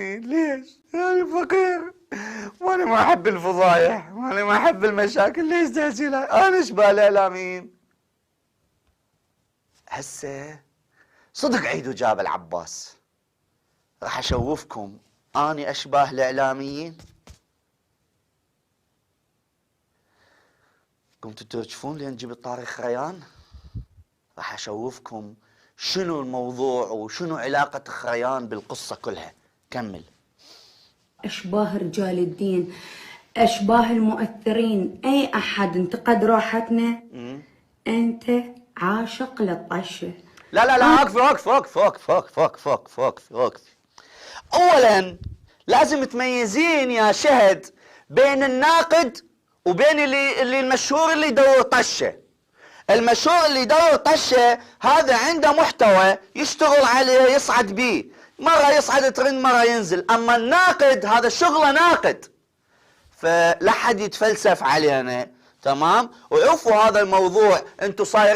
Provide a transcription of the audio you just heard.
ليش؟ أنا فقير وأنا ما أحب الفضايح وأنا ما أحب المشاكل، ليش تهزيلها؟ أنا أشبه الإعلاميين. هسه صدق عيدوا جاب العباس، راح أشوفكم أني أشبه الإعلاميين. قمتوا ترجفون لين جبت طارق خريان، راح أشوفكم شنو الموضوع وشنو علاقة خريان بالقصة كلها. كمل. أشباه رجال الدين، أشباه المؤثرين، أي أحد انتقد روحتنا أنت عاشق للطشة. لا لا لا، وقف. أولا لازم تميزين يا شهد بين الناقد وبين اللي المشهور اللي يدور طشة. المشهور اللي يدور طشة هذا عنده محتوى يشتغل عليه يصعد بيه، مرة يصعد ترند مرة ينزل. أما الناقد هذا شغله ناقد، فلا حد يتفلسف علينا. تمام؟ وعرفوا هذا الموضوع، انتم صايرين